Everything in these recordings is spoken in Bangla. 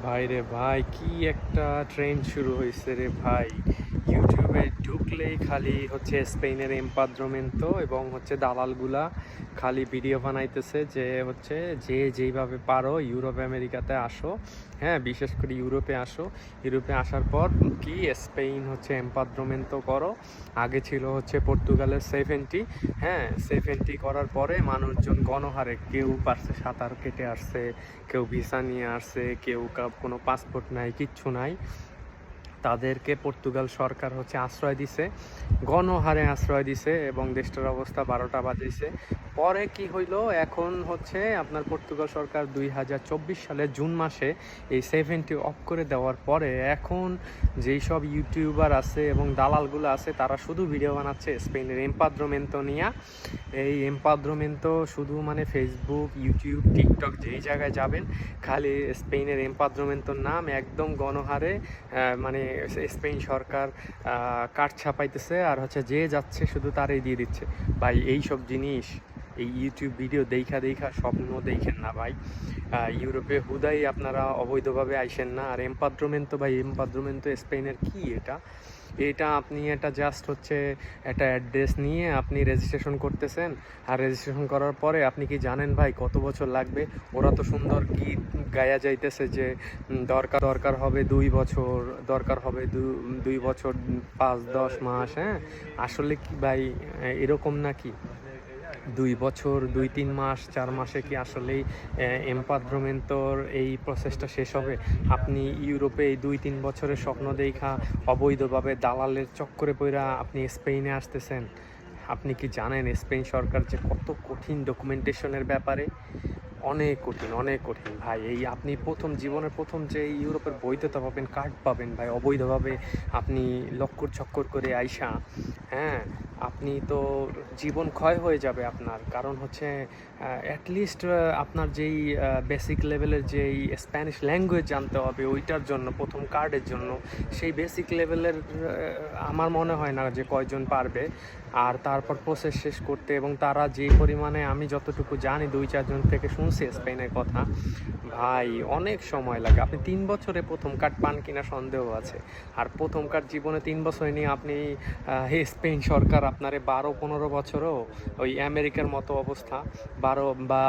ভাই রে ভাই, কি একটা ট্রেন্ড শুরু হয়েছে রে ভাই। ইউটিউবে ঢুকলেই খালি হচ্ছে স্পেনের এমপাদ্রমেন্তো এবং হচ্ছে দালালগুলা খালি ভিডিও বানাইতেছে যে হচ্ছে যে যেইভাবে পারো ইউরোপ আমেরিকাতে আসো। হ্যাঁ, বিশেষ করে ইউরোপে আসো। ইউরোপে আসার পর কি স্পেন হচ্ছে এমপাদ্রমেন্তো করো। আগে ছিল হচ্ছে পর্তুগালের সেফ এন্ট্রি। হ্যাঁ, সেফ এন্ট্রি করার পরে মানুষজন গণহারে কেউ পারছে সাঁতার কেটে আসছে, কেউ ভিসা নিয়ে আসছে, কেউ কোনো পাসপোর্ট নাই, কিচ্ছু নাই। তাদেরকে পর্তুগাল সরকার হচ্ছে আশ্রয় দিছে, গণহারে আশ্রয় দিছে এবং দেশটার অবস্থা 12টা বাজাইছে। পরে কি হইলো, এখন হচ্ছে আপনার পর্তুগাল সরকার 2024 সালের জুন মাসে এই 70 অফ করে দেওয়ার পরে এখন যেই সব ইউটিউবার আছে এবং দালালগুলো আছে তারা শুধু ভিডিও বানাচ্ছে স্পেনের এমপাদ্রমেন্তো নিয়ে। এই এমপাদ্রমেন্তো শুধু মানে ফেসবুক, ইউটিউব, টিকটক যেই জায়গায় যাবেন খালি স্পেনের এমপাদ্রমেন্টোর নাম একদম গণহারে মানে স্পেন সরকার কার্ড ছাপাইতেছে আর হচ্ছে যে যাচ্ছে শুধু তারই দিয়ে দিচ্ছে। ভাই এই সব জিনিস এই ইউটিউব ভিডিও দেখা দেখা স্বপ্ন দেখেন না ভাই। ইউরোপে হুদাই আপনারা অবৈধভাবে আইসেন না। আর এমপাদ্রমেন্তো ভাই, এমপাদ্রমেন্তো স্পেনের কি এটা? এটা আপনি এটা জাস্ট হচ্ছে একটা অ্যাড্রেস নিয়ে আপনি রেজিস্ট্রেশন করতেছেন। আর রেজিস্ট্রেশন করার পরে আপনি কি জানেন ভাই কত বছর লাগবে? ওরা তো সুন্দর গীত গায়া যাইতেছে যে দরকার দরকার হবে 2 বছর, দরকার হবে 2 বছর 5-10 মাস। হ্যাঁ, আসলে কি ভাই এরকম নাকি? 2 বছর, 2-3 মাস, 4 মাসে কি আসলেই এমপাদ্রমেন্টোর এই প্রসেসটা শেষ হবে? আপনি ইউরোপে এই 2-3 বছরের স্বপ্ন দেখা অবৈধভাবে দালালের চক্করে পইরা আপনি স্পেনে আসতেছেন। আপনি কি জানেন স্পেন সরকার যে কত কঠিন ডকুমেন্টেশনের ব্যাপারে? অনেক কঠিন, অনেক কঠিন ভাই। এই আপনি জীবনের প্রথম যে ইউরোপের বৈধতা পাবেন, কার্ড পাবেন ভাই, অবৈধভাবে আপনি লক্কর চক্কর করে আইসা, হ্যাঁ, আপনি তো জীবন ক্ষয় হয়ে যাবে আপনার। কারণ হচ্ছে অ্যাটলিস্ট আপনার যেই বেসিক লেভেলের যেই স্প্যানিশ ল্যাঙ্গুয়েজ জানতে হবে ওইটার জন্য, প্রথম কার্ডের জন্য সেই বেসিক লেভেলের আমার মনে হয় না যে কয়জন পারবে। আর তারপর প্রসেস শেষ করতে, এবং তারা যে পরিমাণে, আমি যতটুকু জানি 2-4 জন থেকে শুনছি স্পেনের কথা, ভাই অনেক সময় লাগে। আপনি 3 বছরে প্রথম কার্ড পান কিনা সন্দেহ আছে। আর প্রথম কার্ড জীবনে 3 বছর নিয়ে আপনি স্পেন সরকার আপনারে 12-15 বছরও ওই আমেরিকার মতো অবস্থা, 12 বা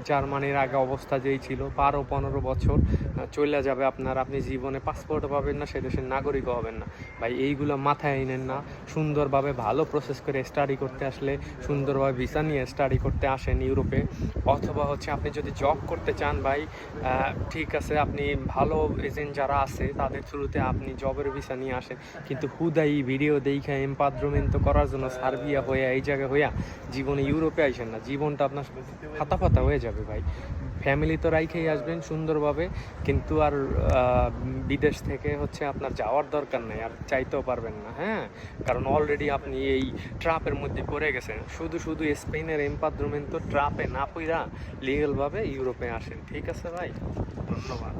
জার্মানির আগে অবস্থা যেই ছিল 12-15 বছর চলে যাবে আপনার। আপনি জীবনে পাসপোর্টও পাবেন না, সে দেশের নাগরিকও হবেন না। ভাই এইগুলো মাথায় আনেন না। সুন্দরভাবে ভালো প্রসেস করে স্টাডি করতে আসলে সুন্দরভাবে ভিসা নিয়ে স্টাডি করতে আসেন ইউরোপে। অথবা হচ্ছে আপনি যদি জব করতে চান ভাই, ঠিক আছে, আপনি ভালো এজেন্ট যারা আছে তাদের থ্রুতে আপনি জবের ভিসা নিয়ে আসেন। কিন্তু হুদাই ভিডিও দেখা এমপাদ্রমেন্তো করার জন্য সার্বিয়া হইয়া এই জায়গায় হইয়া জীবনে ইউরোপে আইসেন না। জীবনটা আপনার ফাতা ফাতা হয়ে যাবে ভাই। ফ্যামিলি তো রাইখেই আসবেন সুন্দরভাবে, কিন্তু আর বিদেশ থেকে হচ্ছে আপনার যাওয়ার দরকার নেই, আর চাইতেও পারবেন না। হ্যাঁ, কারণ অলরেডি আপনি এই ট্রাপের মধ্যে পড়ে গেছেন। শুধু শুধু স্পেনের এমপাদ্রমেন্তো ট্রাপে না পইরা লিগেলভাবে ইউরোপে আসেন। ঠিক আছে ভাই, ধন্যবাদ।